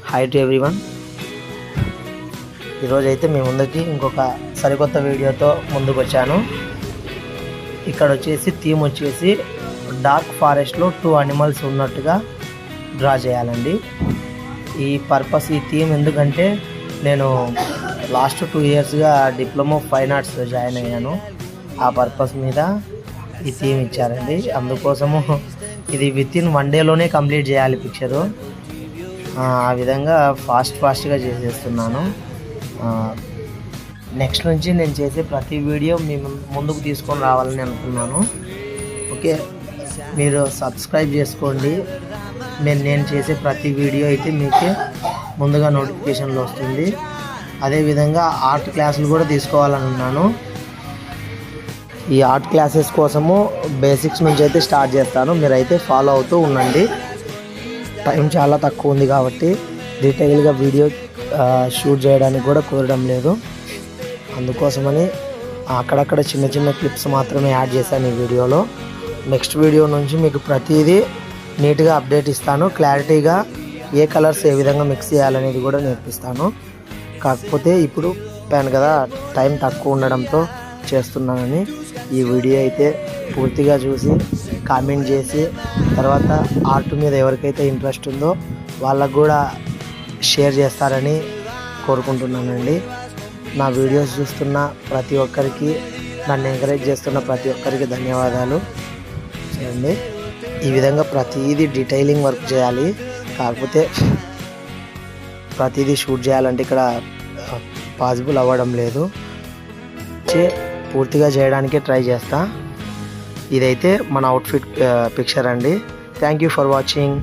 Hi to everyone. ఈరోజు అయితే మీ ముందుకి ఇంకొక సరికొత్త వీడియోతో ముందుకు వచ్చాను. ఇక్కడ వచ్చేసి థీమ్ వచ్చేసి డార్క్ ఫారెస్ట్లో 2 అనిమల్స్ ఉన్నట్టుగా డ్రా చేయాలండి. ఈ థీమ్ ఎందుకంటే నేను లాస్ట్ 2 ఇయర్స్గా డిప్లొమా ఫైన్ ఆర్ట్స్ జాయిన్ అయ్యాను. ఆ పర్పస్ మీద ఈ థీమ్ ఇచ్చారండి. అందుకోసము ఇది వితిన్ 1 డేలోనే కంప్లీట్ చేయాలి పిక్చరు. ఆ విధంగా ఫాస్ట్గా చేసేస్తున్నాను. నెక్స్ట్ నుంచి నేను చేసే ప్రతి వీడియో మీ ముందుకు తీసుకొని రావాలని అనుకున్నాను. ఓకే, మీరు సబ్స్క్రైబ్ చేసుకోండి. నేను చేసే ప్రతి వీడియో అయితే మీకు ముందుగా నోటిఫికేషన్లో వస్తుంది. అదేవిధంగా ఆర్ట్ క్లాసులు కూడా తీసుకోవాలని ఉన్నాను. ఈ ఆర్ట్ క్లాసెస్ కోసము బేసిక్స్ నుంచి అయితే స్టార్ట్ చేస్తాను. మీరైతే ఫాలో అవుతూ ఉండండి. టైం చాలా తక్కువ ఉంది కాబట్టి డీటెయిల్గా వీడియో షూట్ చేయడానికి కూడా కుదరడం లేదు. అందుకోసమని అక్కడక్కడ చిన్న క్లిప్స్ మాత్రమే యాడ్ చేశాను ఈ వీడియోలో. నెక్స్ట్ వీడియో నుంచి మీకు ప్రతిదీ నీట్గా అప్డేట్ ఇస్తాను. క్లారిటీగా ఏ కలర్స్ ఏ విధంగా మిక్స్ చేయాలనేది కూడా నేర్పిస్తాను. కాకపోతే ఇప్పుడు చెప్పాను కదా, టైం తక్కువ ఉండడంతో చేస్తున్నానని. ఈ వీడియో అయితే పూర్తిగా చూసి కామెంట్ చేసి తర్వాత ఆర్ట్ మీద ఎవరికైతే ఇంట్రెస్ట్ ఉందో వాళ్ళకు కూడా షేర్ చేస్తారని కోరుకుంటున్నానండి. నా వీడియోస్ చూస్తున్న ప్రతి ఒక్కరికి, నన్ను ఎంకరేజ్ చేస్తున్న ప్రతి ఒక్కరికి ధన్యవాదాలు చేయండి. ఈ విధంగా ప్రతిదీ డీటెయిలింగ్ వర్క్ చేయాలి. కాకపోతే ప్రతిదీ షూట్ చేయాలంటే ఇక్కడ పాసిబుల్ అవ్వడం లేదు. పూర్తిగా చేయడానికే ట్రై చేస్తా. ఇదైతే మన అవుట్ఫిట్ పిక్చర్ అండి. Thank you for watching.